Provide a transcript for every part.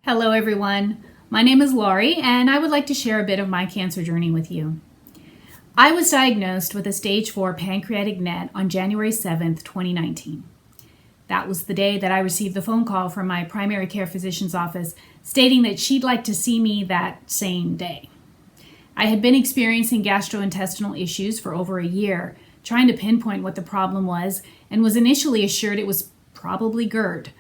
Hello everyone, my name is Laurie and I would like to share a bit of my cancer journey with you. I was diagnosed with a stage 4 pancreatic NET on January 7th, 2019. That was the day that I received the phone call from my primary care physician's office stating that she'd like to see me that same day. I had been experiencing gastrointestinal issues for over a year, trying to pinpoint what the problem was, and was initially assured it was probably GERD.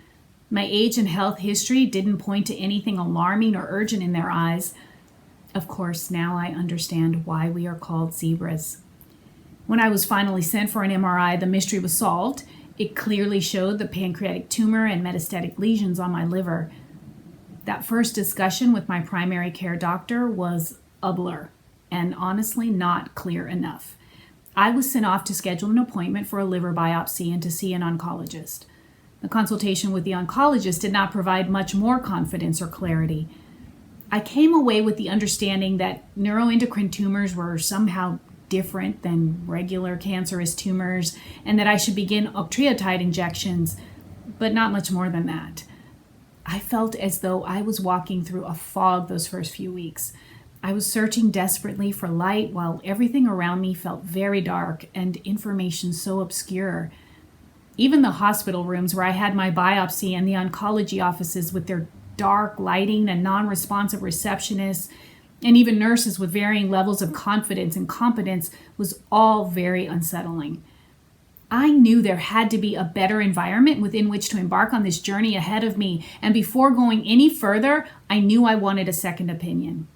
My age and health history didn't point to anything alarming or urgent in their eyes. Of course, now I understand why we are called zebras. When I was finally sent for an MRI, the mystery was solved. It clearly showed the pancreatic tumor and metastatic lesions on my liver. That first discussion with my primary care doctor was a blur, and honestly not clear enough. I was sent off to schedule an appointment for a liver biopsy and to see an oncologist. The consultation with the oncologist did not provide much more confidence or clarity. I came away with the understanding that neuroendocrine tumors were somehow different than regular cancerous tumors and that I should begin octreotide injections, but not much more than that. I felt as though I was walking through a fog those first few weeks. I was searching desperately for light while everything around me felt very dark and information so obscure. Even the hospital rooms where I had my biopsy and the oncology offices with their dark lighting and non-responsive receptionists, and even nurses with varying levels of confidence and competence was all very unsettling. I knew there had to be a better environment within which to embark on this journey ahead of me, and before going any further, I knew I wanted a second opinion.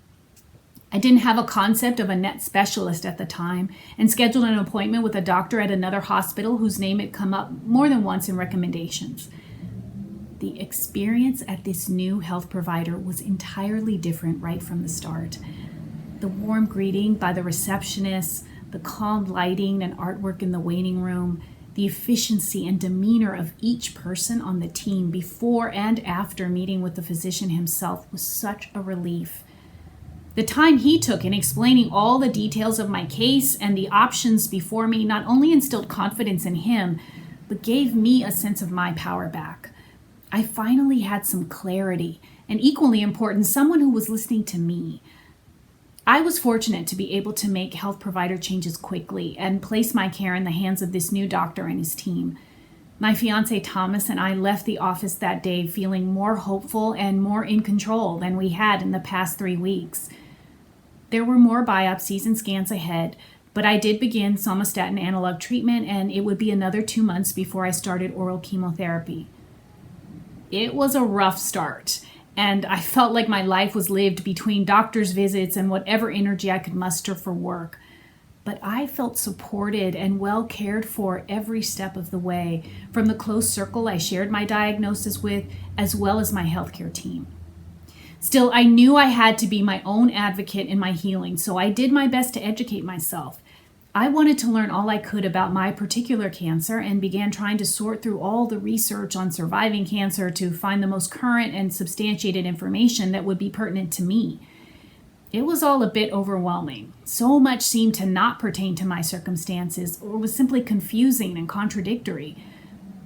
I didn't have a concept of a NET specialist at the time and scheduled an appointment with a doctor at another hospital whose name had come up more than once in recommendations. The experience at this new health provider was entirely different right from the start. The warm greeting by the receptionist, the calm lighting and artwork in the waiting room, the efficiency and demeanor of each person on the team before and after meeting with the physician himself was such a relief. The time he took in explaining all the details of my case and the options before me not only instilled confidence in him, but gave me a sense of my power back. I finally had some clarity, and equally important, someone who was listening to me. I was fortunate to be able to make health provider changes quickly and place my care in the hands of this new doctor and his team. My fiance Thomas and I left the office that day feeling more hopeful and more in control than we had in the past 3 weeks. There were more biopsies and scans ahead, but I did begin somatostatin analog treatment, and it would be another 2 months before I started oral chemotherapy. It was a rough start, and I felt like my life was lived between doctor's visits and whatever energy I could muster for work. But I felt supported and well cared for every step of the way, from the close circle I shared my diagnosis with, as well as my healthcare team. Still, I knew I had to be my own advocate in my healing, so I did my best to educate myself. I wanted to learn all I could about my particular cancer and began trying to sort through all the research on surviving cancer to find the most current and substantiated information that would be pertinent to me. It was all a bit overwhelming. So much seemed to not pertain to my circumstances or was simply confusing and contradictory.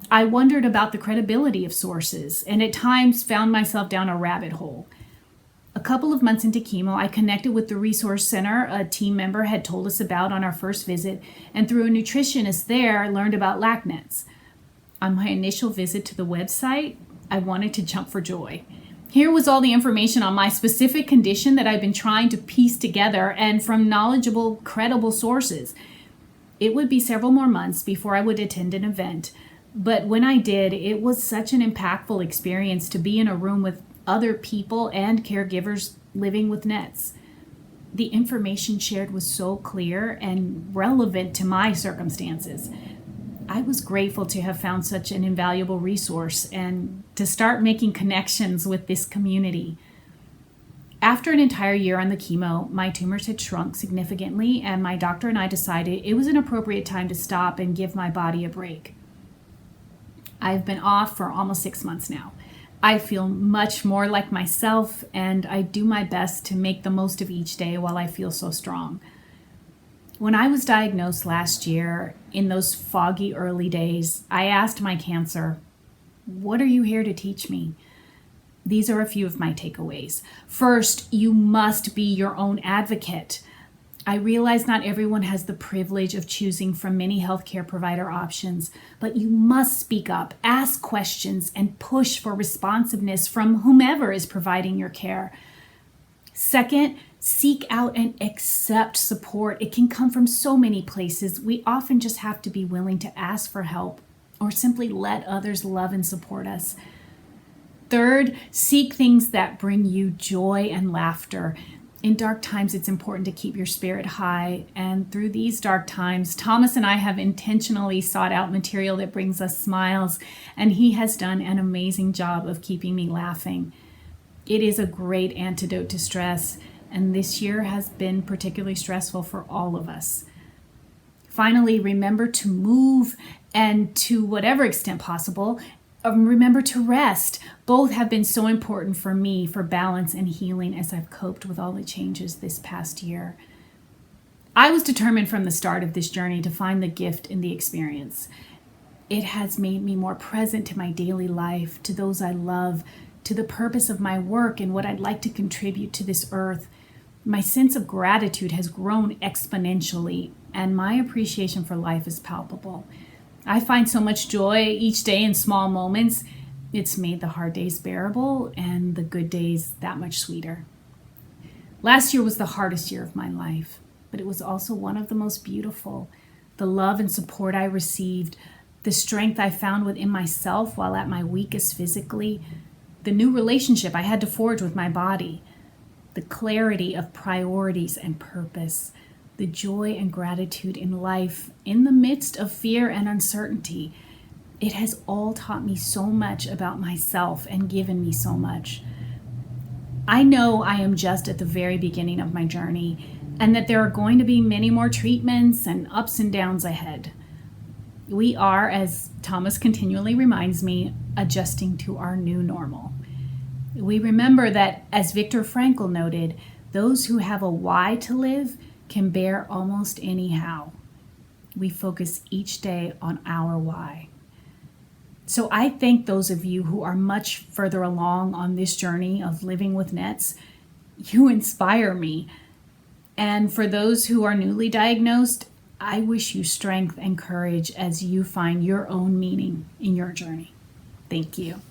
I wondered about the credibility of sources and at times found myself down a rabbit hole. A couple of months into chemo, I connected with the resource center a team member had told us about on our first visit, and through a nutritionist there, I learned about LACNETS. On my initial visit to the website, I wanted to jump for joy. Here was all the information on my specific condition that I've been trying to piece together and from knowledgeable, credible sources. It would be several more months before I would attend an event, but when I did, it was such an impactful experience to be in a room with other people and caregivers living with NETs. The information shared was so clear and relevant to my circumstances. I was grateful to have found such an invaluable resource and to start making connections with this community. After an entire year on the chemo, my tumors had shrunk significantly, and my doctor and I decided it was an appropriate time to stop and give my body a break. I've been off for almost 6 months now. I feel much more like myself, and I do my best to make the most of each day while I feel so strong. When I was diagnosed last year, in those foggy early days, I asked my cancer, "What are you here to teach me?" These are a few of my takeaways. First, you must be your own advocate. I realize not everyone has the privilege of choosing from many healthcare provider options, but you must speak up, ask questions, and push for responsiveness from whomever is providing your care. Second, seek out and accept support. It can come from so many places. We often just have to be willing to ask for help or simply let others love and support us. Third, seek things that bring you joy and laughter. In dark times, it's important to keep your spirit high. And through these dark times, Thomas and I have intentionally sought out material that brings us smiles, and he has done an amazing job of keeping me laughing. It is a great antidote to stress, and this year has been particularly stressful for all of us. Finally, remember to move, and to whatever extent possible, remember to rest. Both have been so important for me for balance and healing as I've coped with all the changes this past year. I was determined from the start of this journey to find the gift in the experience. It has made me more present to my daily life, to those I love, to the purpose of my work and what I'd like to contribute to this earth. My sense of gratitude has grown exponentially, and my appreciation for life is palpable. I find so much joy each day in small moments. It's made the hard days bearable and the good days that much sweeter. Last year was the hardest year of my life, but it was also one of the most beautiful. The love and support I received, the strength I found within myself while at my weakest physically, the new relationship I had to forge with my body, the clarity of priorities and purpose, the joy and gratitude in life in the midst of fear and uncertainty. It has all taught me so much about myself and given me so much. I know I am just at the very beginning of my journey, and that there are going to be many more treatments and ups and downs ahead. We are, as Thomas continually reminds me, adjusting to our new normal. We remember that, as Viktor Frankl noted, those who have a why to live can bear almost any how. We focus each day on our why. So I thank those of you who are much further along on this journey of living with NETs. You inspire me. And for those who are newly diagnosed, I wish you strength and courage as you find your own meaning in your journey. Thank you.